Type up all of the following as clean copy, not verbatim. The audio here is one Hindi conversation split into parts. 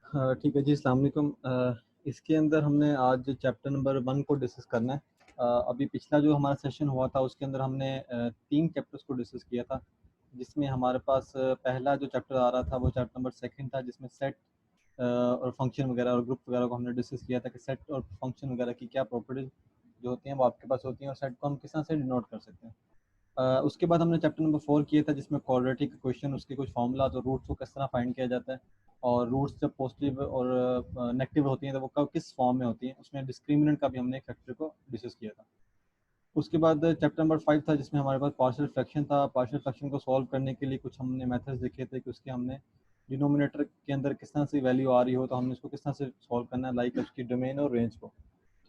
हाँ, ठीक है जी। अस्सलाम वालेकुम। इसके अंदर हमने आज चैप्टर नंबर 1 को डिस्कस करना है। अभी पिछला जो हमारा सेशन हुआ था उसके अंदर हमने 3 चैप्टर्स को डिस्कस किया था, जिसमें हमारे पास पहला जो चैप्टर आ रहा था वो चैप्टर नंबर 2 था, जिसमें सेट और फंक्शन वगैरह और ग्रुप वगैरह को हमने डिस्कस किया था कि सेट और फंक्शन वगैरह की क्या प्रॉपर्टीज जो होती हैं वो आपके पास होती हैं और सेट को हम किस तरह से डिनोट कर सकते हैं। उसके बाद हमने चैप्टर नंबर 4 किया था, जिसमें क्वाड्रेटिक क्वेश्चन, उसके कुछ फार्मूला और रूट्स को किस तरह फाइंड किया जाता है, और रूट्स जब पॉजिटिव और नेगेटिव होती हैं तो वो कब किस फॉर्म में होती हैं। उसमें डिस्क्रिमिनेंट का भी हमने एक फैक्टर को डिस्कस किया था। उसके बाद चैप्टर नंबर 5 था, जिसमें हमारे पास पार्शियल फ्रैक्शन था। पार्शियल फ्रैक्शन को सॉल्व करने के लिए कुछ हमने मेथड्स देखे थे कि उसके हमने डिनोमिनेटर के अंदर किस तरह से वैल्यू आ रही हो तो हमने उसको किस तरह से सॉल्व करना है, लाइक उसकी डोमेन और रेंज को।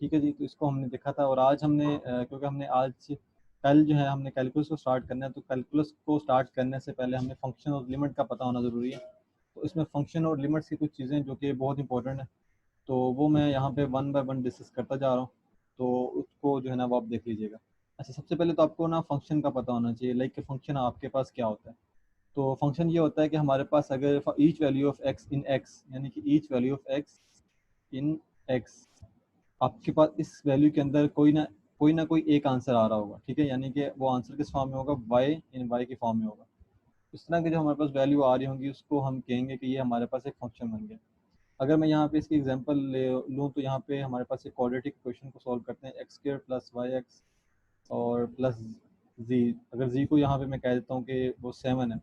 ठीक है जी, तो इसको हमने देखा था। और आज हमने क्योंकि हमने आज कल जो है हमने कैलकुलस को स्टार्ट करना है, तो कैलकुलस को स्टार्ट करने से पहले हमें फंक्शन और लिमिट का पता होना ज़रूरी है। तो इसमें फंक्शन और लिमिट्स की कुछ चीज़ें जो कि बहुत इंपॉर्टेंट है, तो वो मैं यहाँ पे वन बाय वन डिस्कस करता जा रहा हूँ। तो उसको जो है ना वो आप देख लीजिएगा। अच्छा, सबसे पहले तो आपको ना फंक्शन का पता होना चाहिए, लाइक फंक्शन आपके पास क्या होता है। तो फंक्शन ये होता है कि हमारे पास अगर each value of x in x, यानी कि each value of x in x, आपके पास इस वैल्यू के अंदर कोई ना कोई एक आंसर आ रहा होगा। ठीक है, यानी कि वो आंसर किस फॉर्म में होगा, वाई इन वाई की फॉर्म में होगा। इस तरह की जो हमारे पास वैल्यू आ रही होंगी उसको हम कहेंगे कि ये हमारे पास एक फंक्शन बन गया। अगर मैं यहाँ पे इसकी एग्जांपल ले लूँ तो यहाँ पे हमारे पास एक क्वाड्रेटिक क्वेश्चन को सॉल्व करते हैं, x square plus Y x और प्लस जी। अगर जी को यहाँ पे मैं कह देता हूँ कि वो 7 है,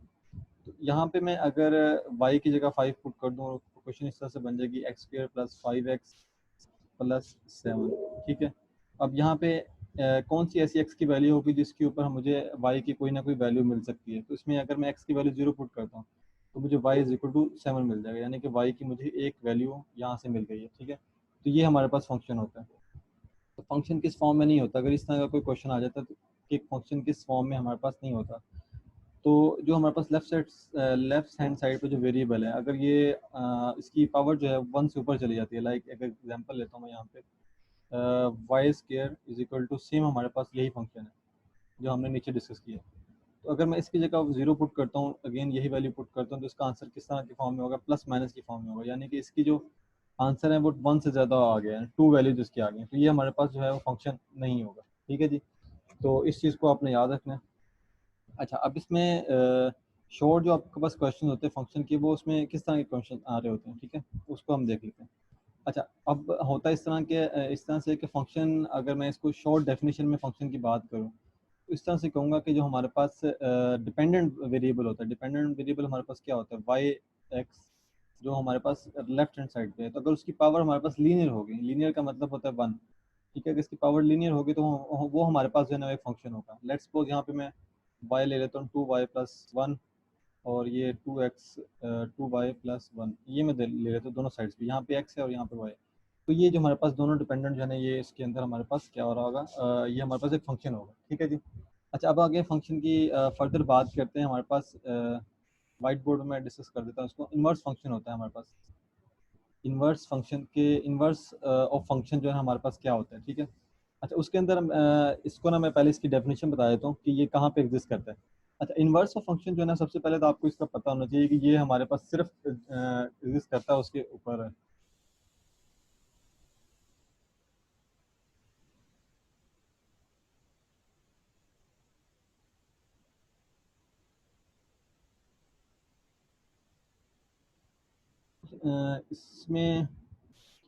तो यहाँ पे मैं अगर वाई की जगह 5 पुट कर दूँ, क्वेश्चन इस तरह से बन जाएगी x square plus 5x plus 7। ठीक है, अब यहाँ पे कौन सी ऐसी एक्स की वैल्यू होगी जिसके ऊपर मुझे वाई की कोई ना कोई वैल्यू मिल सकती है। तो इसमें अगर मैं एक्स की वैल्यू 0 पुट करता हूँ तो मुझे वाई इज इक्वल टू 7 मिल जाएगा, यानी कि वाई की मुझे एक वैल्यू यहाँ से मिल गई है। ठीक है, तो ये हमारे पास फंक्शन होता है। तो फंक्शन किस फॉर्म में नहीं होता, अगर इस तरह का कोई क्वेश्चन आ जाता है तो कि फंक्शन किस फॉर्म में हमारे पास नहीं होता। तो जो हमारे पास लेफ्ट हैंड साइड पे जो वेरिएबल है, अगर ये इसकी पावर जो है 1 से ऊपर चली जाती है, लाइक एक एग्जांपल लेता हूँ मैं यहाँ पे, y square is equal to same, हमारे पास यही फंक्शन है जो हमने नीचे डिस्कस किया। तो अगर मैं इसकी जगह 0 पुट करता हूँ, अगेन यही वैल्यू पुट करता हूँ, तो इसका आंसर किस तरह की फॉर्म में होगा, प्लस माइनस की फॉर्म में होगा, यानी कि इसकी जो आंसर है वो 1 से ज़्यादा आ गया है, 2 वैल्यूज इसकी आ गई, तो ये हमारे पास जो है वो फंक्शन नहीं होगा। ठीक है जी, तो इस चीज़ को आपने याद रखना है। अच्छा, अब इसमें शॉर्ट जो आपके पास क्वेश्चन होते हैं फंक्शन के, वो उसमें किस तरह के क्वेश्चन आ रहे होते हैं, ठीक है, उसको हम देख लेते हैं। अच्छा, अब होता है इस तरह से कि फंक्शन, अगर मैं इसको शॉर्ट डेफिनेशन में फंक्शन की बात करूँ तो इस तरह से कहूँगा कि जो हमारे पास डिपेंडेंट वेरिएबल होता है, डिपेंडेंट वेरिएबल हमारे पास क्या होता है, वाई एक्स, जो हमारे पास लेफ्ट हैंड साइड पे है। तो अगर उसकी पावर हमारे पास लीनियर होगी, लीनियर का मतलब होता है 1। ठीक है, अगर इसकी पावर लीनियर होगी तो वो हमारे पास जो है ना एक फंक्शन होगा। लेट्स सपोज यहाँ पे मैं वाई ले लेता हूँ 2y+1, और ये 2x 2y+1, ये मैं ले लेता हूँ दोनों साइड्स पे, यहाँ पे x है और यहाँ पे y। तो ये जो हमारे पास दोनों डिपेंडेंट जो है ना, ये इसके अंदर हमारे पास क्या हो रहा होगा, ये हमारे पास एक फंक्शन होगा। ठीक है जी। अच्छा, अब आगे फंक्शन की फर्दर बात करते हैं। हमारे पास वाइट बोर्ड में डिस्कस कर देता हूँ इसको। इन्वर्स फंक्शन होता है हमारे पास। इन्वर्स फंक्शन के इन्वर्स ऑफ फंक्शन जो है हमारे पास क्या होता है, ठीक है। अच्छा, उसके अंदर इसको ना मैं पहले इसकी डेफिनेशन बता देता हूँ कि ये कहाँ पे एग्जिस्ट करता है। अच्छा, इन्वर्स ऑफ फंक्शन जो है ना, सबसे पहले तो आपको इसका पता होना चाहिए कि ये हमारे पास सिर्फ एग्जिस्ट करता है उसके ऊपर। इसमें,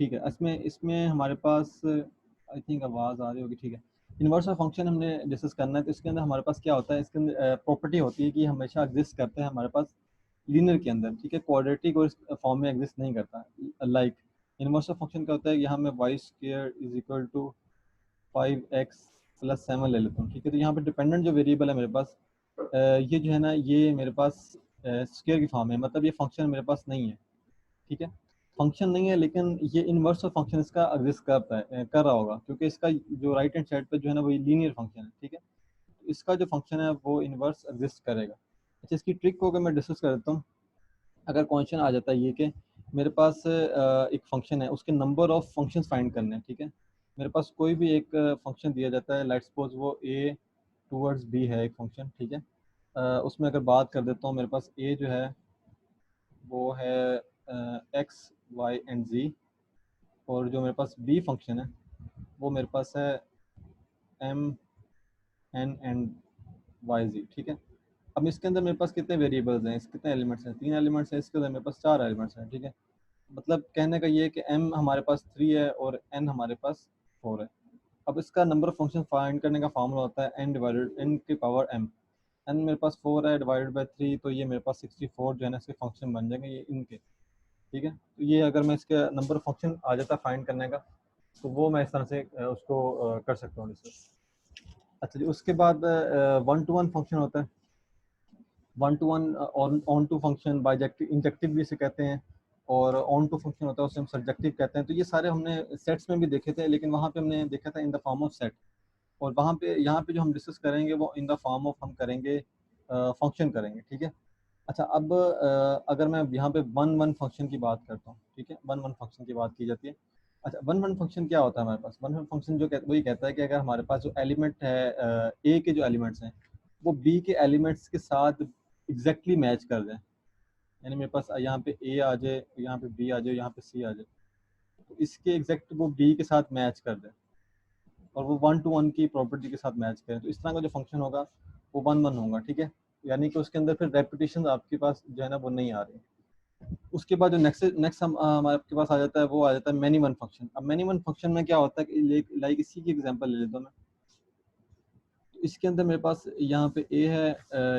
ठीक है, इसमें इसमें हमारे पास आई थिंक आवाज़ आ रही होगी, ठीक है। इन्वर्स ऑफ फंक्शन हमने डिस्कस करना है, तो इसके अंदर हमारे पास क्या होता है, इसके अंदर प्रॉपर्टी होती है कि हमेशा एग्जिस्ट करते हैं हमारे पास लीनियर के अंदर। ठीक है, क्वाड्रेटिक और फॉर्म में एग्जिस्ट नहीं करता। लाइक इन्वर्स ऑफ फंक्शन का होता है, यहाँ मैं y square is equal to 5x+7 ले लेता हूँ। ठीक है, तो यहाँ पे डिपेंडेंट जो वेरिएबल है मेरे पास, ये जो है ना, ये मेरे पास स्क्वायर की फॉर्म है, मतलब ये फंक्शन मेरे पास नहीं है। ठीक है, फंक्शन नहीं है, लेकिन ये इनवर्स ऑफ फंक्शन इसका एग्जिस्ट करता है, कर रहा होगा, क्योंकि इसका जो राइट हैंड साइड पे जो है ना वो लीनियर फंक्शन है। ठीक है, तो इसका जो फंक्शन है वो इनवर्स एग्जिस्ट करेगा। अच्छा, इसकी ट्रिक को अगर मैं डिस्कस कर देता हूँ, अगर क्वेश्चन आ जाता है ये कि मेरे पास एक फंक्शन है, उसके नंबर ऑफ फंक्शंस फाइंड करने हैं। ठीक है, मेरे पास कोई भी एक फंक्शन दिया जाता है, लेट्स सपोज वो a टूवर्ड्स b है एक फंक्शन। ठीक है, उसमें अगर बात कर देता हूँ, मेरे पास a जो है वो है एक्स वाई एंड जी, और जो मेरे पास बी फंक्शन है वो मेरे पास है एम एन एंड वाई जी, ठीक है। अब इसके अंदर मेरे पास कितने वेरिएबल्स हैं, कितने एलिमेंट्स हैं, 3 एलिमेंट्स हैं, इसके अंदर मेरे पास 4 एलिमेंट्स हैं, ठीक है। मतलब कहने का ये है कि m हमारे पास 3 है और n हमारे पास 4 है। अब इसका नंबर ऑफ फंक्शन फाइंड करने का फार्मूला होता है n डिवाइडेड n की पावर m। n मेरे पास 4 है डिवाइडेड बाय 3, तो ये मेरे पास 64 जो है ना इसके फंक्शन बन जाएंगे ये इनके, ठीक है। तो ये अगर मैं इसके नंबर ऑफ फंक्शन आ जाता फाइंड करने का, तो वो मैं इस तरह से उसको कर सकता हूँ डिस्कस। अच्छा जी, उसके बाद 1 to 1 फंक्शन होता है। 1 to 1 onto function, bijective injective भी इसे कहते हैं, और ऑन टू फंक्शन होता है उसे हम सब्जेक्टिव कहते हैं। तो ये सारे हमने सेट्स में भी देखे थे, लेकिन वहाँ पे हमने देखा था in the form of set, और वहाँ पे यहाँ पे जो हम डिस्कस करेंगे वो इन द फॉर्म ऑफ हम करेंगे फंक्शन करेंगे, ठीक है। अच्छा, अब अगर मैं यहाँ पे 1 1 फंक्शन की बात करता हूँ, ठीक है, 1 1 फंक्शन की बात की जाती है। अच्छा, 1 1 फंक्शन क्या होता है हमारे पास? 1 1 फंक्शन जो वही कहता है कि अगर हमारे पास जो एलिमेंट है ए के जो एलिमेंट्स हैं वो बी के एलिमेंट्स के साथ एग्जैक्टली मैच कर जाए, यानी मेरे पास यहाँ पे ए आ जाए, यहाँ पे बी आ जाए, यहाँ पे सी आ जाए, तो इसके एग्जैक्ट वो बी के साथ मैच कर जाए और वो 1 to 1 की प्रॉपर्टी के साथ मैच करें, तो इस तरह का जो फंक्शन होगा वो 1 1 होगा, ठीक है। यानी कि उसके अंदर फिर रेपिटेशन आपके पास जो है ना वो नहीं आ रही। उसके बाद जो नेक्स्ट नेक्स्ट हम हमारे के पास आ जाता है वो आ जाता है मैनी वन फंक्शन। अब मैनी वन फंक्शन में क्या होता है कि लाइक इसी की एग्जांपल ले लेता हूँ मैं। तो इसके अंदर मेरे पास यहाँ पे ए है,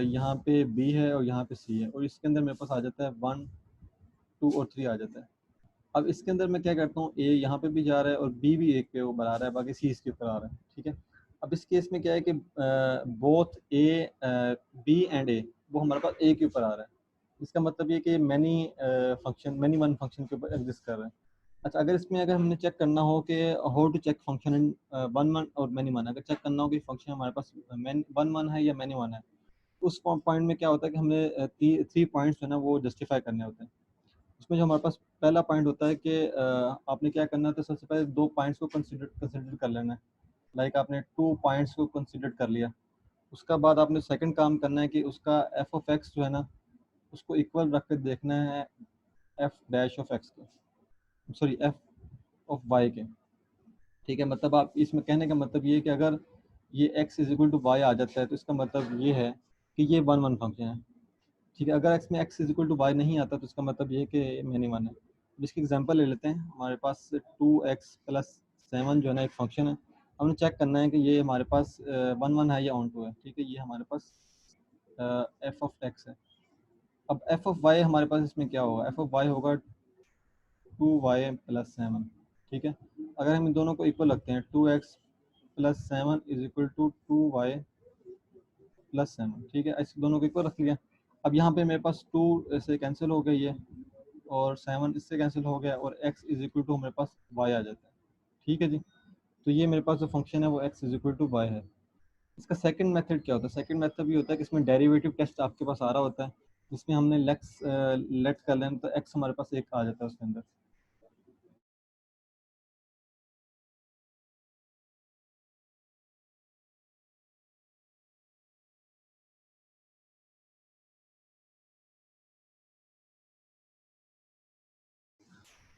यहाँ पे बी है और यहाँ पे सी है, और इसके अंदर मेरे पास आ जाता है 1 2 और 3 आ जाता है। अब इसके अंदर मैं क्या करता हूँ, ए यहाँ पे भी जा रहा है और बी भी एक पे वो बना रहा है, बाकी सी इसके ऊपर आ रहा है, ठीक है। अब इस केस में क्या है कि बोथ ए बी एंड ए वो हमारे पास ए के ऊपर आ रहा है। इसका मतलब ये कि many function many one function के ऊपर एग्जिस्ट कर रहा है। अच्छा, अगर हमने चेक करना हो कि how to check function in 1 1 और मैनी वन, अगर चेक करना हो कि फंक्शन हमारे पास 1 1 है या मैनी वन है, तो उस पॉइंट में क्या होता है कि हमें 3 पॉइंट्स जो है ना वो जस्टिफाई करने होते हैं। उसमें जो हमारे पास पहला पॉइंट होता है कि आपने क्या करना है, तो सबसे पहले 2 पॉइंट्स को कंसिडर कर लेना है। लाइक आपने 2 पॉइंट्स को कंसिडर कर लिया, उसका बाद आपने सेकंड काम करना है कि उसका एफ ऑफ एक्स जो है ना उसको इक्वल रख कर देखना है एफ डैश ऑफ एक्स के, सॉरी एफ ऑफ वाई के, ठीक है। मतलब आप इसमें कहने का मतलब ये है कि अगर ये x is equal to y आ जाता है तो इसका मतलब ये है कि ये 1 1 फंक्शन है, ठीक है। अगर एक्स में x is equal to y नहीं आता तो इसका मतलब ये है कि मैंने वन है। जिसकी एग्जांपल ले लेते हैं, हमारे पास 2x+7 जो है ना एक फंक्शन है। हमने चेक करना है कि ये हमारे पास 1 1 है या ऑन टू है, ठीक है। ये हमारे पास एफ ऑफ एक्स है। अब एफ ऑफ वाई हमारे पास इसमें क्या होगा, एफ ऑफ वाई होगा 2y+7, ठीक है। अगर हम इन दोनों को इक्वल रखते हैं, 2x+7 is equal to 2y+7, ठीक है। इस दोनों को इक्वल रख लिया। अब यहाँ पे मेरे पास 2 से कैंसिल हो गई है और 7 इससे कैंसिल हो गया और x इज इक्वल टू मेरे पास y आ जाता है, ठीक है जी। तो ये मेरे पास जो फंक्शन है वो x is equal to y है। इसका सेकंड मेथड क्या होता है? सेकंड मेथड ये होता है कि इसमें डेरिवेटिव टेस्ट आपके पास आ रहा होता है, जिसमें हमने लेट कर लें तो x हमारे पास एक आ जाता है उसके अंदर।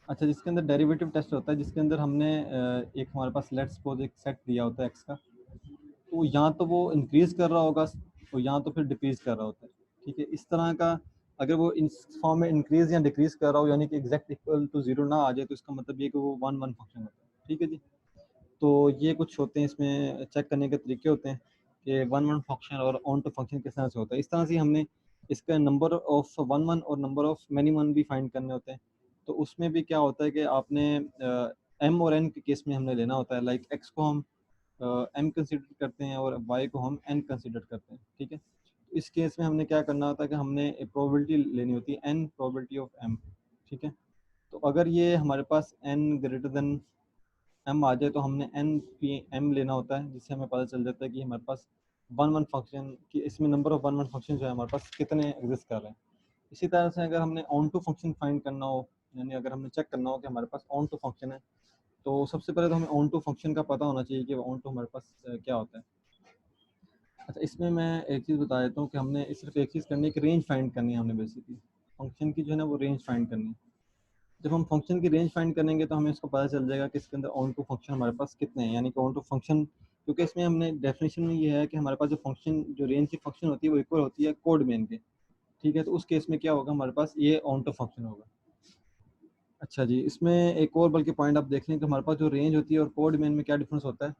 अच्छा, जिसके अंदर डेरिवेटिव टेस्ट होता है, जिसके अंदर हमने एक हमारे पास लेट्स सपोज एक सेट दिया होता है एक्स का, तो यहाँ तो वो इंक्रीज कर रहा होगा और यहाँ तो फिर डिक्रीज कर रहा होता है, ठीक है। इस तरह का अगर वो इस फॉर्म में इंक्रीज या डिक्रीज कर रहा हो, यानी कि एग्जैक्ट इक्वल टू जीरो ना आ जाए, तो इसका मतलब ये कि वो 1 1 फंक्शन होता है, ठीक है जी। तो ये कुछ होते हैं इसमें चेक करने के तरीके होते हैं कि 1 1 फंक्शन और ऑन टू फंक्शन किस तरह से होता है। इस तरह से हमने इसका नंबर ऑफ 1 1 और नंबर ऑफ मैनी वन भी फाइंड करने होते हैं। तो उसमें भी क्या होता है कि आपने एम और एन के केस में हमने लेना होता है, लाइक एक्स को हम एम कंसिडर करते हैं और वाई को हम एन कंसिडर करते हैं, ठीक है। तो इस केस में हमने क्या करना होता है कि हमने प्रोबेबिलिटी लेनी होती है एन प्रोबेबिलिटी ऑफ एम, ठीक है। तो अगर ये हमारे पास एन ग्रेटर देन एम आ जाए तो हमने एन पी एम लेना होता है, जिससे हमें पता चल जाता है कि हमारे पास 1 1 फंक्शन की इसमें नंबर ऑफ 1 1 फंक्शन जो है हमारे पास कितने एग्जिस्ट कर रहे हैं। इसी तरह से अगर हमने ऑन टू फंक्शन फाइंड करना हो, यानी अगर हमने चेक करना हो कि हमारे पास ऑन टू फंक्शन है, तो सबसे पहले तो हमें ऑन टू फंक्शन का पता होना चाहिए कि ऑन टू हमारे पास क्या होता है। अच्छा, इसमें मैं एक चीज़ बता देता हूँ कि हमने सिर्फ एक चीज़ करनी है कि रेंज फाइंड करनी है हमने, बेसिकली फंक्शन की जो है ना वो रेंज फाइंड करनी है। जब हम फंक्शन की रेंज फाइंड करेंगे तो हमें इसको पता चल जाएगा कि इसके अंदर ऑन टू फंक्शन हमारे पास कितने हैं, यानी कि ऑन टू फंक्शन, क्योंकि इसमें हमने डेफिनेशन में ये है कि हमारे पास जो फंक्शन, जो रेंज की फंक्शन होती है वो इक्वल होती है कोड मेन के। ठीक है, तो उस केस में क्या होगा, हमारे पास ये ऑन टू फंक्शन होगा। अच्छा जी, इसमें एक और बल्कि पॉइंट आप देख लें कि हमारे पास जो रेंज होती है और कोड मेन में क्या डिफरेंस होता है।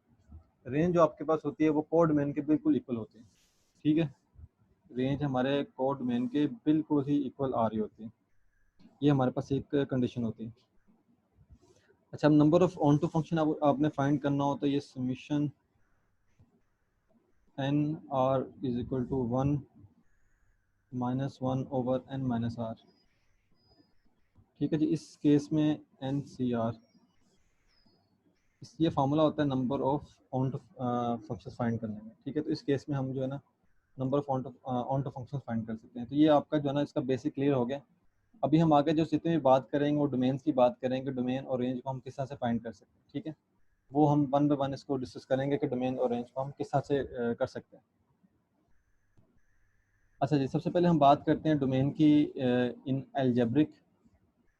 रेंज जो आपके पास होती है वो कोड मेन के बिल्कुल इक्वल होती है। ठीक है, रेंज हमारे कोड मेन के बिल्कुल ही इक्वल आ रही होती है। ये हमारे पास एक कंडीशन होती है। अच्छा, अब number of onto function आपने फाइंड करना हो तो ये summation n r is equal to 1 -1 over n minus r. ठीक है जी, इस केस में एन सी आर, ये फार्मूला होता है number of onto function find करने में। ठीक है, तो इस केस में हम जो है ना number of onto function find कर सकते हैं। तो ये आपका जो है ना इसका बेसिक क्लियर हो गया। अभी हम आगे जो जितने भी बात करेंगे वो डोमेन्स की बात करेंगे, डोमेन और रेंज को हम किस तरह से फाइंड कर सकते हैं। ठीक है, वो हम वन बाय वन इसको डिस्कस करेंगे कि डोमेन और रेंज को हम किस तरह से कर सकते हैं। अच्छा जी, सबसे पहले हम बात करते हैं डोमेन की इन अलजेब्रिक।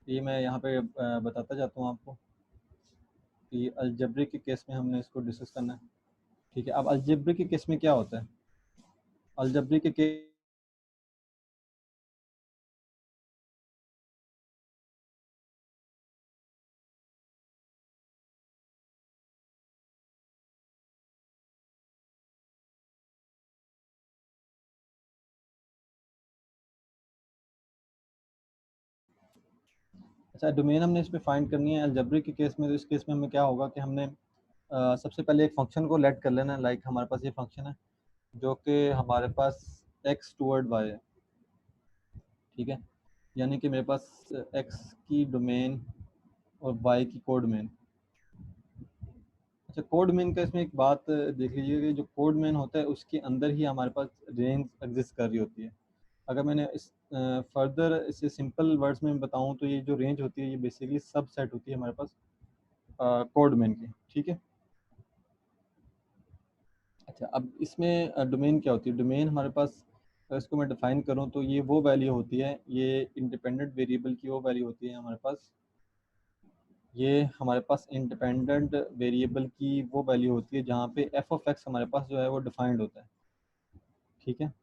ये मैं यहाँ पे बताता जाता हूँ आपको कि अलजेब्रिक के केस में हमने इसको डिस्कस करना है। ठीक है, अब अलजेब्रिक के केस में क्या होता है, अलजेब्रिक के केस अच्छा, डोमेन हमने इसमें फाइंड करनी है अलजेब्रिक के केस में। तो इस केस में हमें क्या होगा कि हमने सबसे पहले एक फंक्शन को लेट कर लेना है। लाइक हमारे पास ये फंक्शन है जो कि हमारे पास x टूवर्ड y है। ठीक है, यानी कि मेरे पास x की डोमेन और y की कोड मेन। अच्छा, कोड मेन का इसमें एक बात देख लीजिए कि जो कोड मेन होता है उसके अंदर ही हमारे पास रेंज एग्जिस्ट कर रही होती है। अगर मैंने इस फर्दर इसे सिंपल वर्ड्स में बताऊं तो ये जो रेंज होती है ये बेसिकली सब सेट होती है हमारे पास कोड मेन की। ठीक है, अच्छा, अब इसमें डोमेन क्या होती है। डोमेन हमारे पास, अगर इसको मैं डिफाइन करूं तो ये वो वैल्यू होती है, ये इंडिपेंडेंट वेरिएबल की वो वैल्यू होती है हमारे पास। ये हमारे पास इंडिपेंडेंट वेरिएबल की वो वैल्यू होती है जहाँ पे एफ ऑफ एक्स हमारे पास जो है वो डिफाइंड होता है। ठीक है,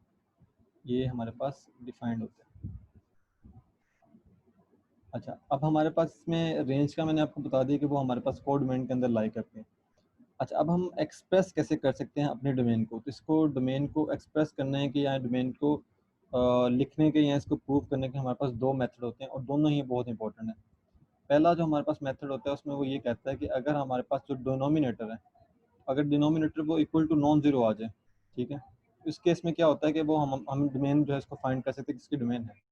ये हमारे पास डिफाइंड होता है। अच्छा, अब हमारे पास इसमें रेंज का मैंने आपको बता दिया कि वो हमारे पास कोड डोमेन के अंदर लाई करते हैं। अच्छा, अब हम एक्सप्रेस कैसे कर सकते हैं अपने डोमेन को। तो इसको डोमेन को एक्सप्रेस करने के या डोमेन को लिखने के या इसको प्रूव करने के हमारे पास दो मेथड होते हैं और दोनों ही बहुत इंपॉर्टेंट है। पहला जो हमारे पास मेथड होता है उसमें वो ये कहता है कि अगर हमारे पास जो डिनोमिनेटर है, अगर डिनोमिनेटर वो इक्वल टू नॉन जीरो आ जाए। ठीक है, इस केस में क्या होता है कि वो हम डोमेन जो है इसको फाइंड कर सकते हैं किसकी डोमेन है।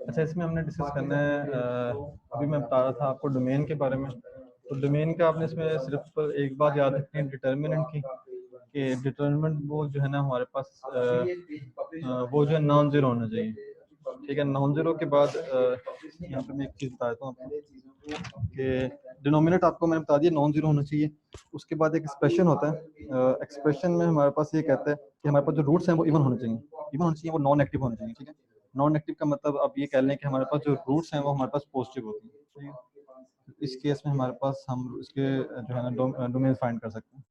अच्छा, इसमें हमने डिस्कस करना है अभी मैं बता रहा था आपको डोमेन के बारे में। तो डोमेन का आपने इसमें सिर्फ एक बात याद रखनी है डिटर्मिनेंट की, कि डिटर्मिनेंट वो जो है ना हमारे पास वो जो है नॉन जीरो होना चाहिए। ठीक है, नॉन जीरो के बाद यहाँ पे मैं एक चीज़ बता देता हूँ आपको कि डिनोमिनेट आपको मैंने बता दिया नॉन जीरो होना चाहिए। उसके बाद एक एक्सप्रेशन होता है, एक्सप्रेशन में हमारे पास ये कहता है कि हमारे पास जो रूट्स हैं वो इवन होने चाहिए। इवन होने चाहिए, वो नॉन एक्टिव होने चाहिए। ठीक है, नॉन एक्टिव का मतलब आप ये कह लें कि हमारे पास जो रूट्स हैं वो हमारे पास पॉजिटिव होती हैं। ठीक है, इस केस में हमारे पास हम इसके जो है ना डोमेन फाइंड कर सकते हैं।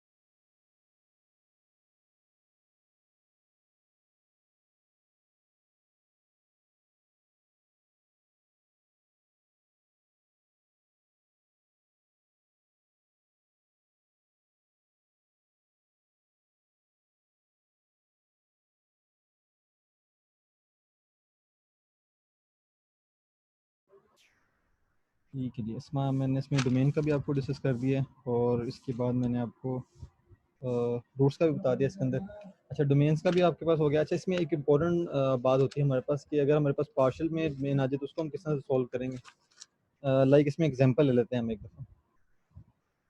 ठीक है जी। मैंने इसमें डोमेन का भी आपको डिस्कस कर दिया है और इसके बाद मैंने आपको रूट्स का भी बता दिया इसके अंदर। अच्छा, डोमेन्स का भी आपके पास हो गया। अच्छा, इसमें एक इम्पॉर्टेंट बात होती है हमारे पास कि अगर हमारे पास पार्शियल में डोमेन आ जाए तो उसको हम किस तरह से सॉल्व करेंगे। लाइक इसमें एग्जांपल ले लेते हैं हम एक दफ़ा।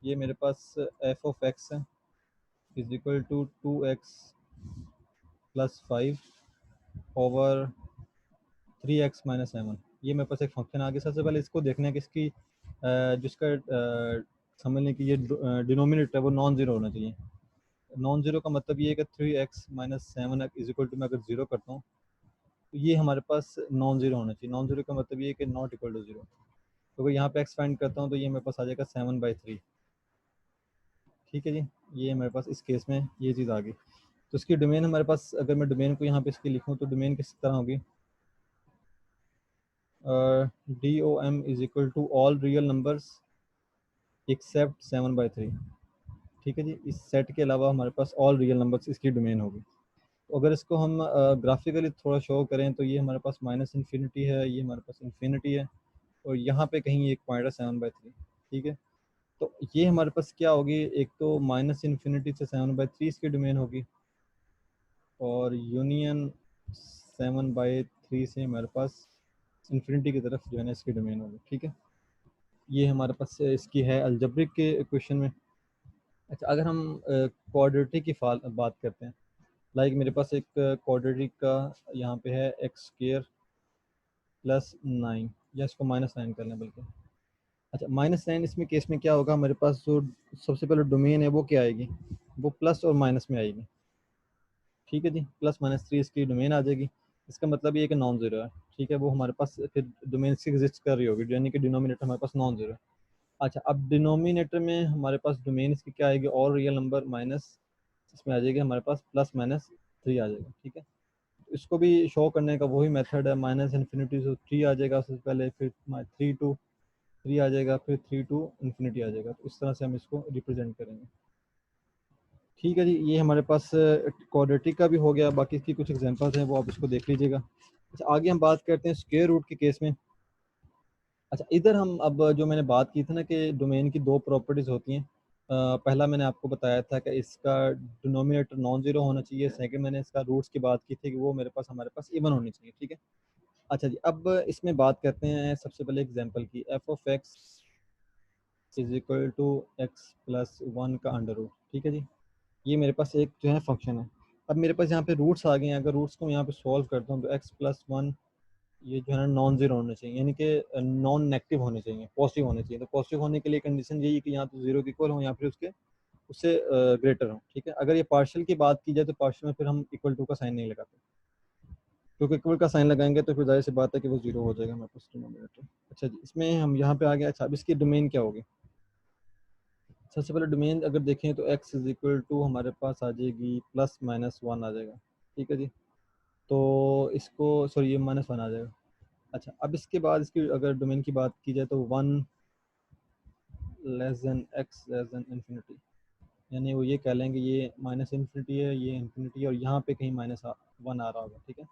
ये मेरे पास एफ ऑफ एक्स है is equal to 2x plus 5 over 3x minus 7। ये मेरे पास एक फंक्शन आ गया। सबसे पहले इसको देखना है कि इसकी जिसका समझ लें कि ये डिनोमिनेटर है वो नॉन ज़ीरो होना चाहिए। नॉन ज़ीरो का मतलब ये है कि 3x minus 7 is equal to मैं अगर ज़ीरो करता हूँ तो ये हमारे पास नॉन ज़ीरो होना चाहिए। नॉन ज़ीरो का मतलब ये है कि नॉट इक्वल टू ज़ीरो। तो अगर यहाँ पे एक्स फाइंड करता हूँ तो ये मेरे पास आ जाएगा 7/3। ठीक है जी। ये मेरे पास इस केस में ये चीज़ आ गई। तो इसकी डोमेन हमारे पास, अगर मैं डोमेन को यहाँ पे इसकी लिखूँ तो डोमेन किस तरह होगी, DOM is equal to all real numbers except 7/3। ठीक है जी। इस सेट के अलावा हमारे पास ऑल रियल नंबर्स इसकी डोमेन होगी। तो अगर इसको हम ग्राफिकली थोड़ा शो करें तो ये हमारे पास माइनस इन्फिनिटी है, ये हमारे पास इन्फिनिटी है और यहाँ पे कहीं एक पॉइंट है 7/3। ठीक है। तो ये हमारे पास क्या होगी, एक तो माइनस इन्फिनिटी से 7/3 इसकी डोमेन होगी और यूनियन 7/3 से हमारे पास इन्फिनिटी की तरफ जो है ना इसकी डोमेन होगी। ठीक है। ये हमारे पास इसकी है अलजेब्रिक के क्वेश्चन में। अच्छा, अगर हम क्वाड्रेटिक की बात करते हैं, लाइक मेरे पास एक क्वाड्रेटिक का यहाँ पे है एक्स स्क्र प्लस 9, या इसको -9 कर लें बल्कि। अच्छा, -9 इसमें केस में क्या होगा, हमारे पास जो सबसे पहले डोमेन है वो क्या आएगी, वो प्लस और माइनस में आएगी। ठीक है जी। +-3 इसकी डोमेन आ जाएगी। इसका मतलब ये है कि नॉन ज़ीरो है। ठीक है। वो हमारे पास फिर डोमेन से एग्जिस्ट कर रही होगी, यानी कि डिनोमिनेटर हमारे पास नॉन ज़ीरो है। अच्छा, अब डिनोमिनेटर में हमारे पास डोमेन इसकी क्या आएगी, और रियल नंबर माइनस इसमें आ जाएगी हमारे पास +-3 आ जाएगा। ठीक है। तो इसको भी शो करने का वही मेथड है, माइनस इन्फिनिटी से 3 आ जाएगा सबसे पहले, फिर 3 आ जाएगा, फिर 3 टू इन्फिनिटी आ जाएगा। तो इस तरह से हम इसको रिप्रेजेंट करेंगे। ठीक है जी। ये हमारे पास क्वाड्रेटिक का भी हो गया। बाकी इसकी कुछ एग्जांपल्स हैं वो आप इसको देख लीजिएगा। अच्छा, आगे हम बात करते हैं स्क्वायर रूट के केस में। अच्छा, इधर हम अब जो मैंने बात की थी ना कि डोमेन की दो प्रॉपर्टीज़ होती हैं। पहला मैंने आपको बताया था कि इसका डिनोमिनेटर नॉन ज़ीरो होना चाहिए। सेकंड मैंने इसका रूट्स की बात की थी कि वो मेरे पास हमारे पास इवन होनी चाहिए। ठीक है। अच्छा जी, अब इसमें बात करते हैं सबसे पहले एग्जांपल की। F of x is equal to x plus 1 का अंडर रूट। ठीक है जी। ये मेरे पास एक जो है फंक्शन है। अब मेरे पास यहाँ पे रूट्स आ गए हैं। अगर रूट्स को मैं यहाँ पे सॉल्व करता हूँ तो x+1 ये जो है ना नॉन ज़ीरो होने चाहिए, यानी कि नॉन नेगेटिव होने चाहिए, पॉजिटिव होने चाहिए। तो पॉजिटिव होने के लिए कंडीशन यही है कि यहाँ तो ज़ीरो के इक्वल हो या फिर उसके उससे ग्रेटर हो। ठीक है। अगर ये पार्शियल की बात की जाए तो पार्शियल में फिर हम इक्वल टू का साइन नहीं लगाते, क्योंकि इक्वल का साइन लगाएंगे तो फिर जाहिर सी बात है कि वो जीरो हो जाएगा हमारे पास डिनोमिनेटर। अच्छा जी, इसमें हम यहाँ पे आ गए। अच्छा, अब इसकी डोमेन क्या होगी। सबसे पहले डोमेन अगर देखें तो x इज इक्वल टू हमारे पास आ जाएगी +-1 आ जाएगा। ठीक है जी। तो इसको सॉरी, ये -1 आ जाएगा। अच्छा, अब इसके बाद इसकी अगर डोमेन की बात की जाए तो 1 less then x less than infinity, यानी वो ये कह लेंगे ये माइनस इन्फिनिटी है, ये इन्फिनिटी है और यहाँ पे कहीं -1 आ रहा होगा। ठीक है।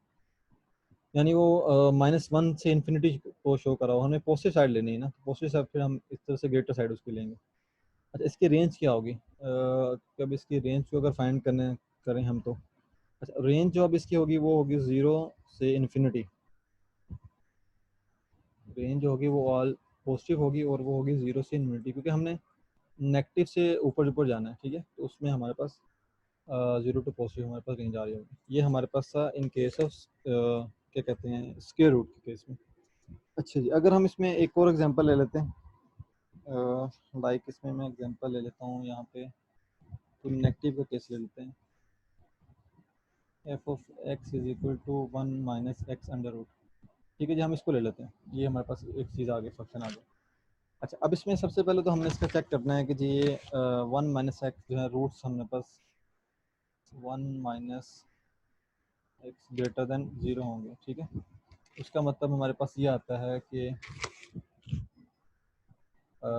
यानी वो -1 से इन्फिनिटी को शो करा हो, हमें पॉजिटिव साइड लेनी है ना, तो पॉजिटिव साइड फिर हम इस तरह से ग्रेटर साइड उसकी लेंगे। अच्छा, इसकी रेंज क्या होगी, कब इसकी रेंज को अगर फाइंड करने करें हम तो। अच्छा, रेंज जो अब इसकी होगी वो होगी 0 से इन्फिनिटी। रेंज जो होगी वो ऑल पॉजिटिव होगी और वो होगी 0 से इन्फिनिटी, क्योंकि हमने नेगेटिव से ऊपर ऊपर जाना है। ठीक है। तो उसमें हमारे पास 0 टू पॉजिटिव हमारे पास रेंज आ रही होगी। ये हमारे पास था इन केस ऑफ क्या कहते हैं स्क्वायर रूट के केस में। अच्छा जी, अगर हम इसमें एक और एग्जांपल ले लेते हैं, लाइक इसमें मैं एग्जांपल ले लेता हूँ यहाँ पे, तो नेगेटिव का केस ले लेते हैं। F of x is equal to 1 minus x under root. ठीक है जी, हम इसको ले लेते हैं। ये हमारे पास एक चीज़ आ गई, फंक्शन आ गया। अच्छा, अब इसमें सबसे पहले तो हमने इसका चेक करना है कि जी ये 1 माइनस एक्स जो है रूट्स हमने पास 1 माइनस एक्स ग्रेटर देन 0 होंगे। ठीक है। उसका मतलब हमारे पास ये आता है कि अ,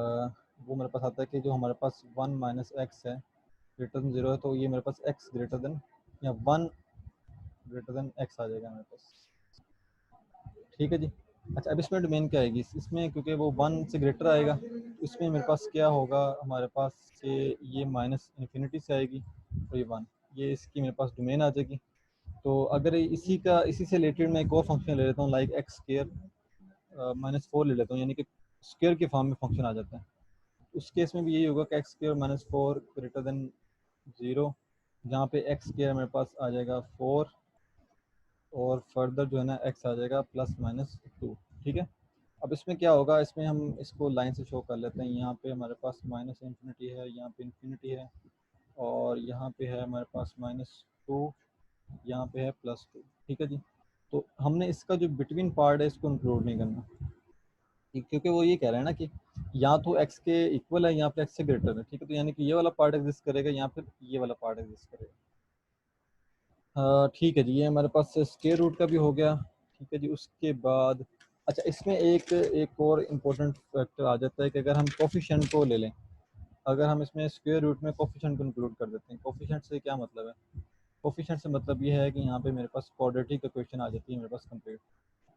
वो मेरे पास आता है कि जो हमारे पास 1 माइनस एक्स है ग्रेटर देन 0 है, तो ये मेरे पास एक्स ग्रेटर देन या 1 ग्रेटर देन एक्स आ जाएगा मेरे पास। ठीक है जी। अच्छा, अब इसमें डोमेन क्या आएगी इसमें, क्योंकि वो 1 से ग्रेटर आएगा, तो इसमें मेरे पास क्या होगा हमारे पास कि ये माइनस इन्फिनिटी से आएगी और ये 1, ये इसकी मेरे पास डोमेन आ जाएगी। तो अगर इसी से रिलेटेड मैं एक और फंक्शन ले लेता हूँ, लाइक एक्स स्क्र माइनस 4 ले लेता हूँ, यानी कि स्क्र के फॉर्म में फंक्शन आ जाता है। उस केस में भी यही होगा कि x square minus 4 greater than 0, जहाँ पे एक्स स्क्र मेरे पास आ जाएगा 4 और फर्दर जो है ना एक्स आ जाएगा प्लस माइनस 2। ठीक है, अब इसमें क्या होगा, इसमें हम इसको लाइन से शो कर लेते हैं। यहाँ पे हमारे पास माइनस इन्फिनिटी है, यहाँ पे इन्फिनिटी है, और यहाँ पे है हमारे पास -2, यहाँ पे है +2। ठीक है जी, तो हमने इसका जो बिटवीन पार्ट है इसको इंक्लूड नहीं करना, क्योंकि वो ये कह रहे हैं ना कि या तो एक्स के इक्वल है, यहाँ पे एक्स से ग्रेटर है। ठीक है, तो यानी कि ये वाला पार्ट एग्जिस्ट करेगा, या फिर ये वाला पार्ट एग्जिस्ट करेगा। ठीक है जी, ये हमारे पास स्क्वायर रूट का भी हो गया। ठीक है जी, उसके बाद अच्छा, इसमें एक और इम्पोर्टेंट फैक्टर आ जाता है कि अगर हम कोफिशिएंट को ले लें, अगर हम इसमें स्क्वायर रूट में कोफिशिएंट को इंक्लूड कर देते हैं। कोफिशिएंट से क्या मतलब है? कोफिशिएंट से मतलब ये है कि यहाँ पे मेरे पास क्वाड्रेटिक इक्वेशन आ जाती है मेरे पास complete,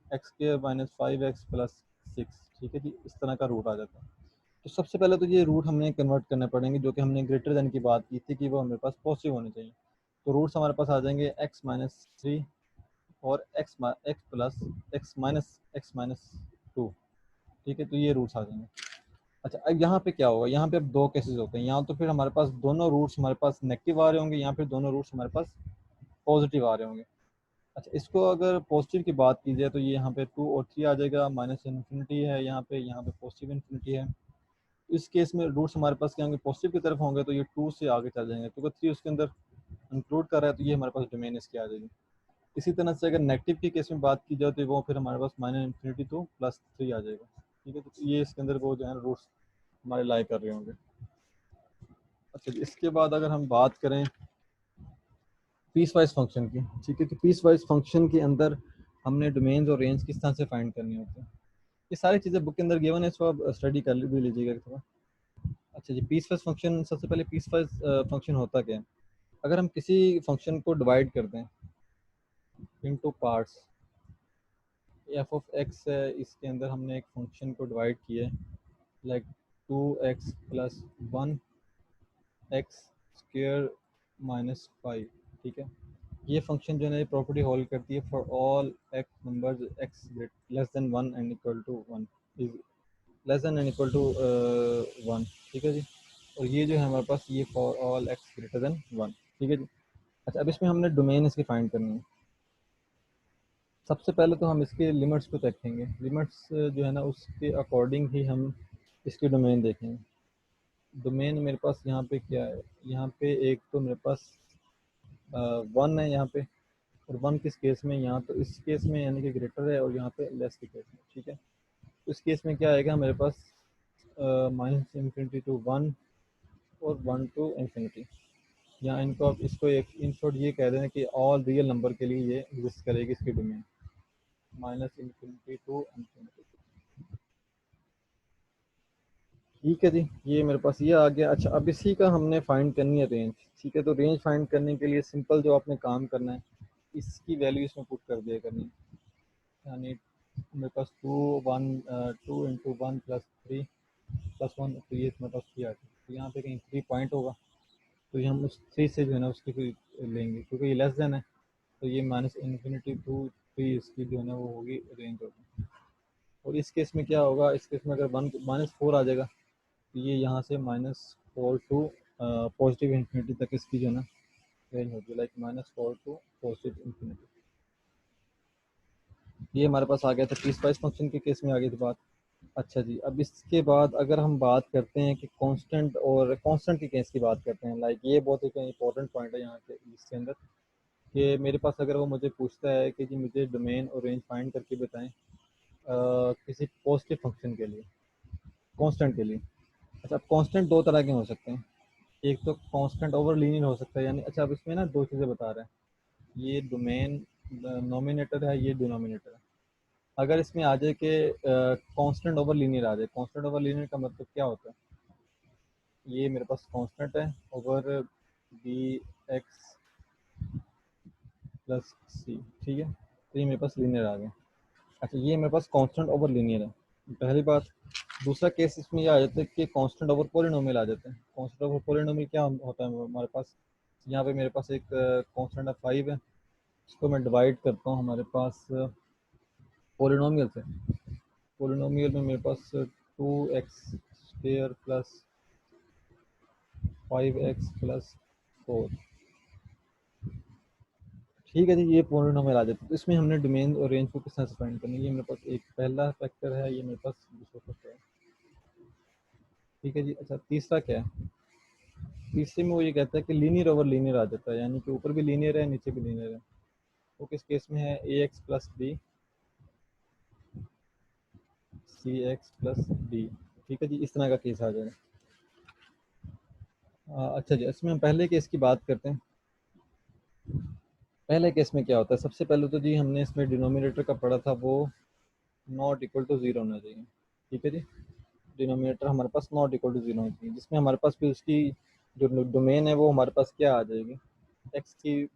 x square minus 5x plus 6। ठीक है जी, इस तरह का रूट आ जाता है। तो सबसे पहले तो ये रूट हमें कन्वर्ट करने पड़ेंगे, जो कि हमने ग्रेटर देन की बात की थी कि वो हमारे पास पॉजिटिव होने चाहिए। तो रूट्स हमारे पास आ जाएंगे x-3 और x माइनस 2। ठीक है, तो ये रूट्स आ जाएंगे। अच्छा, अब यहाँ पे क्या होगा, यहाँ पे अब दो केसेस होते हैं, यहाँ तो फिर हमारे पास दोनों रूट्स हमारे पास नेगेटिव आ रहे होंगे, यहाँ पे दोनों रूट्स हमारे पास पॉजिटिव आ रहे होंगे। अच्छा, इसको अगर पॉजिटिव की बात की जाए तो ये यहाँ पे 2 और 3 आ जाएगा, माइनस इन्फिनिटी है यहाँ पे पॉजिटिव इन्फिनिटी है। इस केस में रूट्स हमारे पास क्या होंगे, पॉजिटिव की तरफ होंगे, तो ये 2 से आगे चल जाएंगे, क्योंकि 3 उसके अंदर इंक्लूड कर रहा है, तो ये हमारे पास डोमेन इसकी आ जाएगी। इसी तरह से अगर नेगेटिव की केस में बात की जाए तो वो फिर हमारे पास माइनस इन्फिनिटी टू +3 आ जाएगा। ठीक है, तो ये इसके अंदर वो जो है रूट्स हमारे लाई कर रहे होंगे। अच्छा, इसके बाद अगर हम बात करें पीस वाइज फंक्शन की, ठीक है, तो पीस वाइज फंक्शन के अंदर हमने डोमेन्स और रेंज किस तरह से फाइंड करनी होती है, ये सारी चीज़ें बुक के अंदर गिवन है, इसको आप स्टडी कर भी लीजिएगा थोड़ा। अच्छा जी, पीस वाइज फंक्शन, सबसे पहले पीस वाइज फंक्शन होता क्या है? अगर हम किसी फंक्शन को डिवाइड कर दें into parts, F of x है, इसके अंदर हमने एक फंक्शन को डिवाइड किया है, like 2x plus 1x square minus 5। ठीक है, ये फंक्शन जो है ना प्रॉपर्टी होल्ड करती है for all x numbers x less than 1 and equal to 1, less than and equal to 1। ठीक है जी, और ये जो है हमारे पास ये for all x greater than 1। ठीक है जी, अच्छा, अब इसमें हमने डोमेन इसकी फाइंड करनी है। सबसे पहले तो हम इसके लिमिट्स को देखेंगे, लिमिट्स जो है ना उसके अकॉर्डिंग ही हम इसकी डोमेन देखेंगे। डोमेन मेरे पास यहाँ पे क्या है, यहाँ पे एक तो मेरे पास 1 है यहाँ पे, और 1 किस केस में, यहाँ तो इस केस में यानी कि ग्रेटर है, और यहाँ पे लेस के केस में। ठीक है, तो इस केस में क्या आएगा मेरे पास, माइनस इन्फिनिटी टू 1 और 1 टू इन्फिनिटी। या इनको आप इसको एक इन शॉर्ट ये कह रहे हैं कि ऑल रियल नंबर के लिए ये एग्जिस्ट करेगी इसकी domain, minus infinity to infinity. ठीक है जी, ये मेरे पास ये आ गया। अच्छा, अब इसी का हमने फाइंड करनी है रेंज। ठीक है, तो रेंज फाइंड करने के लिए सिंपल जो आपने काम करना है, इसकी वैल्यू इसमें पुट कर दिया करनी है। यानी मेरे पास 2 प्लस 3 प्लस 1, तो ये मेरे पास 3 आ गया, तो यहाँ पे कहीं 3 पॉइंट होगा, तो ये हम उस 3 से जो है ना उसकी फिर लेंगे, क्योंकि ये लेस देन है, तो ये माइनस इन्फिनिटी टू 3 इसकी जो है ना वो होगी रेंज होगी। और इस केस में क्या होगा, इस केस में अगर 1 -4 आ जाएगा, तो ये यहाँ से -4 टू पॉजिटिव इन्फिनिटी तक इसकी जो है ना रेंज होगी, लाइक -4 टू पॉजिटिव इन्फिनिटी। ये हमारे पास आ गया था पीस वाइज फंक्शन के केस में आ गई थी बात। अच्छा जी, अब इसके बाद अगर हम बात करते हैं कि कांस्टेंट और कांस्टेंट के केस की बात करते हैं, लाइक ये बहुत एक इंपॉर्टेंट पॉइंट है यहाँ के इसके अंदर, कि मेरे पास अगर वो मुझे पूछता है कि जी मुझे डोमेन और रेंज फाइंड करके बताएं किसी पॉजिटिव फंक्शन के लिए, कांस्टेंट के लिए। अच्छा, अब कांस्टेंट दो तरह के हो सकते हैं, एक तो कांस्टेंट ओवर लीनियर हो सकता है, यानी अच्छा अब इसमें ना दो चीज़ें बता रहा है, ये डोमेन नोमिनेटर है, ये डिनोमिनेटर है। अगर इसमें आ जाए कि कांस्टेंट ओवर लीनियर आ जाए, कांस्टेंट ओवर लीनियर का मतलब क्या होता है, ये मेरे पास कांस्टेंट है ओवर बी एक्स प्लस सी। ठीक है, तो ये मेरे पास लीनियर आ गया। अच्छा, ये मेरे पास कांस्टेंट ओवर लीनियर है, पहली बात। दूसरा केस इसमें ये आ जाता है कि कांस्टेंट ओवर पॉलिनोमियल आ जाते हैं। कांस्टेंट ओवर पॉलिनोमियल क्या होता है हमारे पास, यहाँ पे मेरे पास एक कांस्टेंट ऑफ 5 है, इसको मैं डिवाइड करता हूँ हमारे पास पॉलिनोमियल से। पॉलिनोमियल में मेरे पास 2x² प्लस 5x+4, ठीक है जी, ये पॉलिनोमियल आ जाता है। तो इसमें हमने डोमेन और रेंज को किस तरह से फाइंड करनी है, ये मेरे पास एक पहला फैक्टर है, ये मेरे पास दूसरा फैक्टर है, ठीक है जी। अच्छा, तीसरा क्या है, तीसरे में वो ये कहता है कि लीनियर ओवर लीनियर आ जाता है, यानी कि ऊपर भी लीनियर है नीचे भी लीनियर है। वो किस केस में है, ax+b cx+d, ठीक है जी, इस तरह का केस आ जाएगा। अच्छा जी, इसमें हम पहले केस की बात करते हैं। पहले केस में क्या होता है, सबसे पहले तो जी हमने इसमें डिनोमिनेटर का पढ़ा था, वो नॉट इक्वल टू ज़ीरो होना चाहिए, ठीक है जी। डिनोमिनेटर हमारे पास नॉट इक्वल टू ज़ीरो होना चाहिए, जिसमें हमारे पास फिर उसकी जो डोमेन है वो हमारे पास क्या आ जाएगी, एक्स की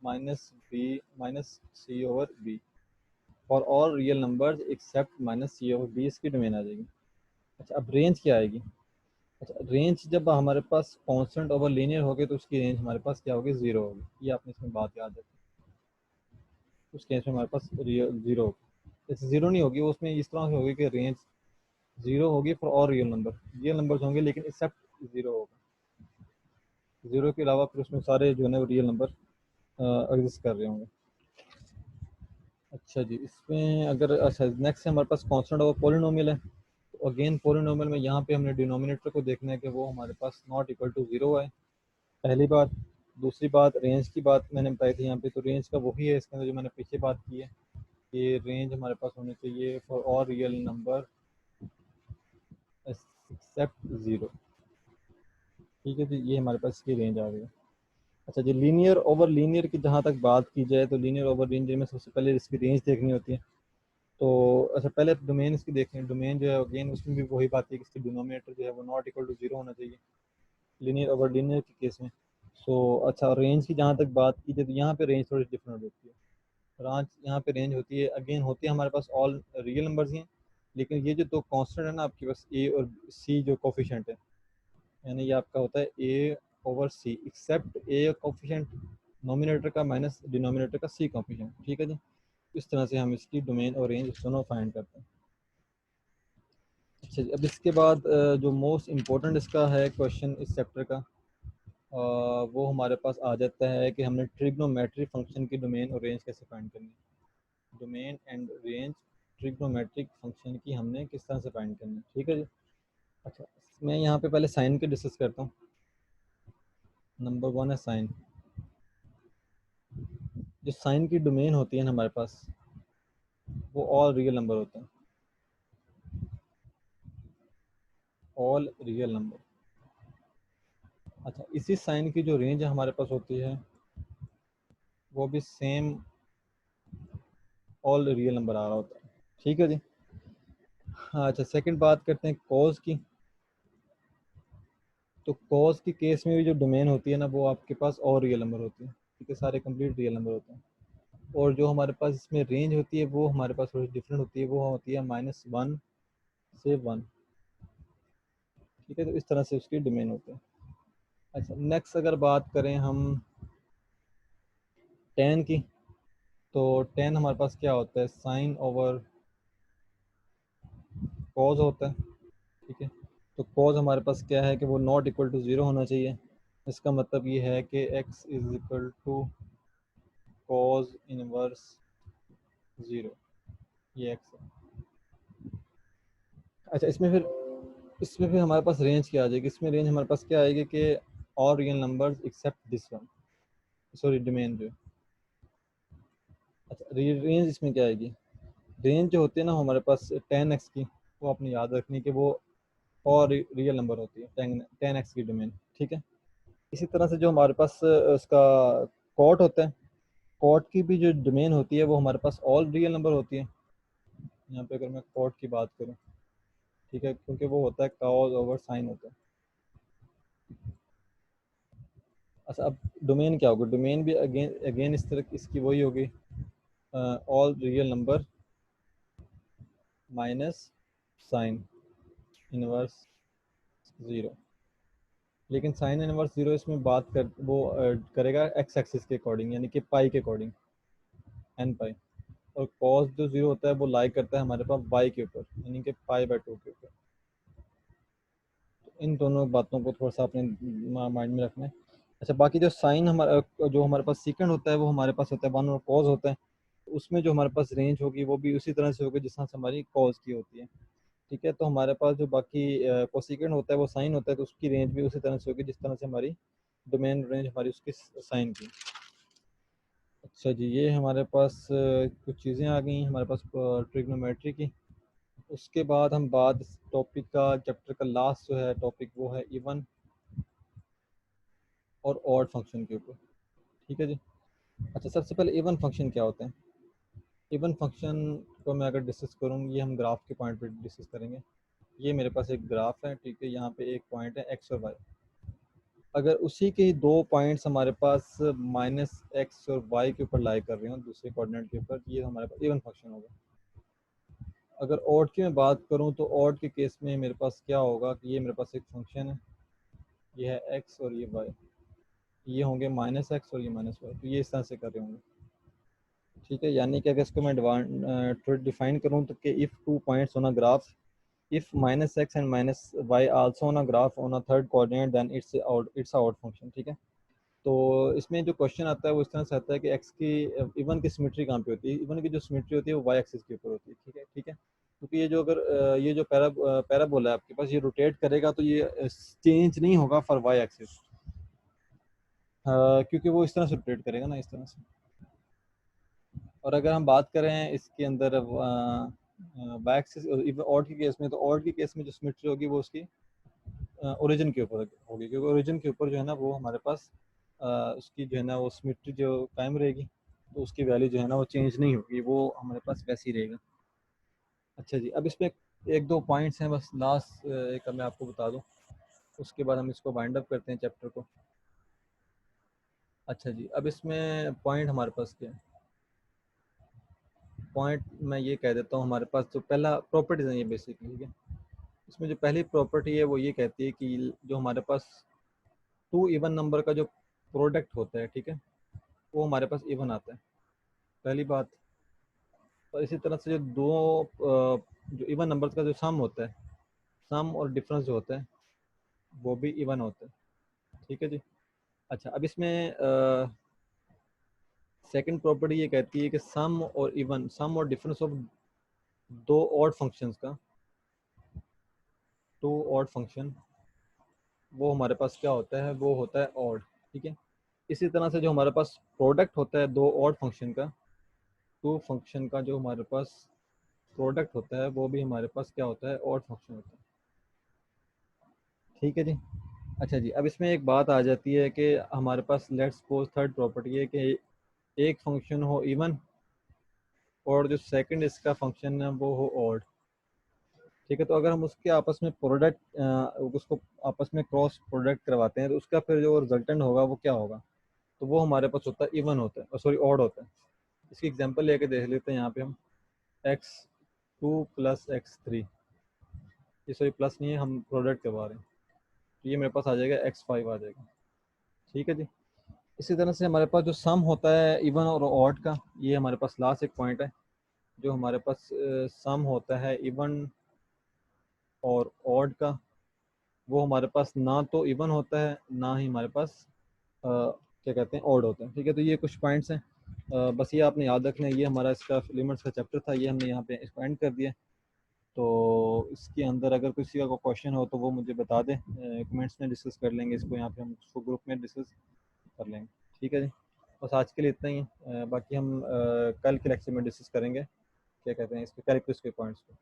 -c/b for all real numbers accept -c/b, इसकी डोमेन आ जाएगी। अच्छा, अब रेंज क्या आएगी, अच्छा रेंज जब हमारे पास कांस्टेंट ओवर लीनियर हो गए तो उसकी रेंज हमारे पास क्या होगी, ज़ीरो होगी। ये आपने इसमें बात याद रखी, उस केस में हमारे पास ज़ीरो होगी। जैसे ज़ीरो नहीं होगी वो उसमें इस तरह से होगी कि रेंज ज़ीरो होगी फॉर ऑल रियल नंबर्स होंगे, लेकिन एक्सेप्ट ज़ीरो होगा। ज़ीरो के अलावा फिर उसमें सारे जो है ना रियल नंबर एग्जिस्ट कर रहे होंगे। अच्छा जी, इसमें अगर अच्छा नेक्स्ट हमारे पास कांस्टेंट और पॉलिनोमियल है, तो अगेन पॉलिनोमियल में यहाँ पे हमने डिनोमिनेटर को देखना है कि वो हमारे पास नॉट इक्वल टू ज़ीरो है, पहली बात। दूसरी बात, रेंज की बात मैंने बताई थी यहाँ पे, तो रेंज का वही है इसके अंदर जो मैंने पीछे बात की है कि रेंज हमारे पास होनी चाहिए for all real number except zero, ठीक है जी, ये हमारे पास इसकी रेंज आ गई है। अच्छा जी, लीनियर ओवर लीनियर की जहाँ तक बात की जाए, तो लीनियर ओवर लीनियर में सबसे पहले इसकी रेंज देखनी होती है। तो अच्छा, पहले डोमेन इसकी देखें। डोमेन जो है अगेन उसमें भी वही बात है कि इसकी डिनोमिनेटर जो है वो नॉट इक्वल टू ज़ीरो होना चाहिए लीनियर ओवर लीनियर के केस में। सो अच्छा, रेंज की जहाँ तक बात की जाए तो यहाँ पे रेंज थोड़ी डिफरेंट होती है। रांच यहाँ पे रेंज होती है, अगेन होती है हमारे पास ऑल रियल नंबर्स ही हैं, लेकिन ये जो दो कांस्टेंट है ना आपके पास, ए और सी जो कोफिशेंट है, यानी ये आपका होता है ए ओवर सी एक्सेप्ट ए कोफिशेंट नोमिनेटर का माइनस डिनोमिनेटर का सी कोफिशेंट, ठीक है जी। इस तरह से हम इसकी डोमेन और रेंज दोनों फाइंड करते हैं। अच्छा जी, अब इसके बाद जो मोस्ट इम्पोर्टेंट इसका है क्वेश्चन इस चैप्टर का, वो हमारे पास आ जाता है कि हमने ट्रिग्नोमेट्रिक फंक्शन की डोमेन और रेंज कैसे फाइंड करनी है। Domain and range trigonometric function की हमने किस तरह से फाइंड करनी है, ठीक है जी। अच्छा, मैं यहाँ पे पहले साइन के डिस्कस करता हूँ। नंबर वन है साइन। जो साइन की डोमेन होती है ना हमारे पास, वो ऑल रियल नंबर होते हैं, ऑल रियल नंबर। अच्छा, इसी साइन की जो रेंज हमारे पास होती है वो भी सेम ऑल रियल नंबर आ रहा होता है, ठीक है जी। हाँ, अच्छा सेकंड बात करते हैं कॉज की। तो कॉज की केस में भी जो डोमेन होती है ना वो आपके पास और रियल नंबर होती है, ठीक है, सारे कंप्लीट रियल नंबर होते हैं। और जो हमारे पास इसमें रेंज होती है वो हमारे पास थोड़ी डिफरेंट होती है, वो होती है -1 से 1, ठीक है। तो इस तरह से उसकी डोमेन होते हैं। अच्छा, नेक्स्ट अगर बात करें हम टेन की, तो टेन हमारे पास क्या होता है, साइन ओवर कॉज होता है, ठीक है। तो कॉज हमारे पास क्या है कि वो नॉट इक्वल टू ज़ीरो होना चाहिए। इसका मतलब ये है कि x is equal to cos inverse zero, ये x है। अच्छा, इसमें फिर हमारे पास रेंज क्या आ जाएगी, इसमें रेंज हमारे पास क्या आएगी कि all real numbers accept this one, sorry domain जो। अच्छा, रेंज इसमें क्या आएगी, रेंज जो होती है ना हमारे पास 10x की, वो आपने याद रखनी कि वो और रियल नंबर होती है 10x की डोमेन, ठीक है। इसी तरह से जो हमारे पास उसका कॉट होता है, कॉट की भी जो डोमेन होती है वो हमारे पास ऑल रियल नंबर होती है। यहाँ पे अगर मैं कॉट की बात करूँ, ठीक है, क्योंकि वो होता है कॉज ओवर साइन होता है। अच्छा, अब डोमेन क्या होगा, डोमेन भी अगेन अगेन इस तरह इसकी वही होगी, all real number minus sine inverse zero. लेकिन साइन इनवर्स ज़ीरो इसमें बात कर वो करेगा एक्स एक्सिस के अकॉर्डिंग, यानी कि पाई के अकॉर्डिंग, एन पाई। और कॉस जो ज़ीरो होता है वो लाई करता है हमारे पास वाई के ऊपर, यानी कि पाई बाय टू के ऊपर। तो इन दोनों बातों को थोड़ा सा अपने माइंड में रखना है। अच्छा, बाकी जो साइन हमारा जो हमारे पास सीकेंड होता है वो हमारे पास होता है वन, और कॉस होता है उसमें जो हमारे पास रेंज होगी वो भी उसी तरह से होगी जिस तरह से हमारी कॉस की होती है। ठीक है, तो हमारे पास जो बाकी कोसिकेंड होता है वो साइन होता है, तो उसकी रेंज भी उसी तरह से होगी जिस तरह से हमारी डोमेन रेंज हमारी उसकी साइन की। अच्छा जी, ये हमारे पास कुछ चीज़ें आ गई हमारे पास ट्रिग्नोमेट्री की। उसके बाद हम बाद टॉपिक का चैप्टर का लास्ट जो है टॉपिक वो है इवन और ऑड फंक्शन के ऊपर। ठीक है जी। अच्छा, सबसे पहले इवन फंक्शन क्या होते हैं। इवन फंक्शन को मैं अगर डिस्कस करूँ, ये हम ग्राफ के पॉइंट पे डिस्कस करेंगे। ये मेरे पास एक ग्राफ है, ठीक है, यहाँ पे एक पॉइंट है एक्स और वाई। अगर उसी के दो पॉइंट्स हमारे पास माइनस एक्स और वाई के ऊपर लाई कर रहे हो दूसरे कोऑर्डिनेट के ऊपर, ये हमारे पास इवन फंक्शन होगा। अगर ऑड की मैं बात करूं तो ऑड के केस में मेरे पास क्या होगा कि ये मेरे पास एक फंक्शन है, ये है एक्स और ये वाई, ये होंगे माइनस एक्स और ये माइनस वाई, तो ये इस तरह से कर रहे होंगे। ठीक है, यानी कि अगर इसको मैं थोड़ा डिफाइन करूँ तो कि if two points on a graph, if minus x and minus y also on a graph on a third coordinate then it's a odd function. ठीक है, तो इसमें जो क्वेश्चन आता है वो इस तरह से आता है कि एक्स की इवन की सिमेट्री कहाँ पे होती है। इवन की जो सिमेट्री होती है वो वाई एक्सिस के ऊपर होती है। ठीक है, ठीक है, क्योंकि ये जो अगर ये जो पैराबोला है आपके पास, ये रोटेट करेगा तो ये चेंज नहीं होगा फॉर वाई एक्सिस, क्योंकि वो इस तरह से रोटेट करेगा ना, इस तरह से। और अगर हम बात करें इसके अंदर वाई एक्सिस ऑड के केस में, तो ऑड के केस में जो सिमेट्री होगी वो उसकी ओरिजिन के ऊपर होगी, क्योंकि ओरिजिन के ऊपर जो है ना वो हमारे पास उसकी जो है ना वो सिमेट्री जो कायम रहेगी, तो उसकी वैल्यू जो है ना वो चेंज नहीं होगी, वो हमारे पास वैसी रहेगा। अच्छा जी, अब इसमें एक दो पॉइंट्स हैं बस, लास्ट एक मैं आपको बता दूं, उसके बाद हम इसको वाइंड अप करते हैं चैप्टर को। अच्छा जी, अब इसमें पॉइंट हमारे पास क्या है। पॉइंट मैं ये कह देता हूँ, हमारे पास जो पहला प्रॉपर्टीज है ये बेसिकली, ठीक है। इसमें जो पहली प्रॉपर्टी है वो ये कहती है कि जो हमारे पास टू इवन नंबर का जो प्रोडक्ट होता है, ठीक है, वो हमारे पास इवन आता है, पहली बात। और इसी तरह से जो दो जो इवन नंबर्स का जो सम होता है, सम और डिफरेंस जो होता है वो भी इवन होता है। ठीक है जी। अच्छा, अब इसमें सेकंड प्रॉपर्टी ये कहती है कि सम और इवन, सम और डिफरेंस ऑफ दो ऑड फंक्शंस का, टू ऑड फंक्शन, वो हमारे पास क्या होता है, वो होता है ऑड। ठीक है, इसी तरह से जो हमारे पास प्रोडक्ट होता है दो ऑड फंक्शन का, टू फंक्शन का जो हमारे पास प्रोडक्ट होता है वो भी हमारे पास क्या होता है, ऑड फंक्शन होता है। ठीक है जी। अच्छा जी, अब इसमें एक बात आ जाती है कि हमारे पास लेट्स सपोज थर्ड प्रॉपर्टी है कि एक फंक्शन हो इवन और जो सेकंड इसका फंक्शन है वो हो ऑड। ठीक है, तो अगर हम उसके आपस में प्रोडक्ट उसको आपस में क्रॉस प्रोडक्ट करवाते हैं तो उसका फिर जो रिजल्टेंट होगा वो क्या होगा, तो वो हमारे पास होता है इवन होता है, सॉरी ऑड होता है। इसकी एग्जांपल लेके देख लेते हैं यहाँ पे हम, x two plus x three, ये सॉरी प्लस नहीं है, हम प्रोडक्ट करवा रहे हैं, तो ये मेरे पास आ जाएगा एक्स फाइव आ जाएगा। ठीक है जी। इसी तरह से हमारे पास जो सम होता है इवन और ऑड का, ये हमारे पास लास्ट एक पॉइंट है, जो हमारे पास सम होता है इवन और ऑड का, वो हमारे पास ना तो इवन होता है ना ही हमारे पास क्या कहते हैं ऑड होता है। ठीक है, तो ये कुछ पॉइंट्स हैं, बस ये आपने याद रखना है। ये हमारा इसका लिमिट्स का चैप्टर था, ये हमने यहाँ पे इसको एंड कर दिया। तो इसके अंदर अगर किसी का कोई क्वेश्चन हो तो वो मुझे बता दें, कमेंट्स में डिस्कस कर लेंगे इसको, यहाँ पे हम उसको ग्रुप में डिस्कस कर लेंगे। ठीक है जी, बस आज के लिए इतना ही है। बाकी हम कल के लेक्चर में डिस्कस करेंगे क्या कहते हैं इसके कैलकुलस के पॉइंट्स को।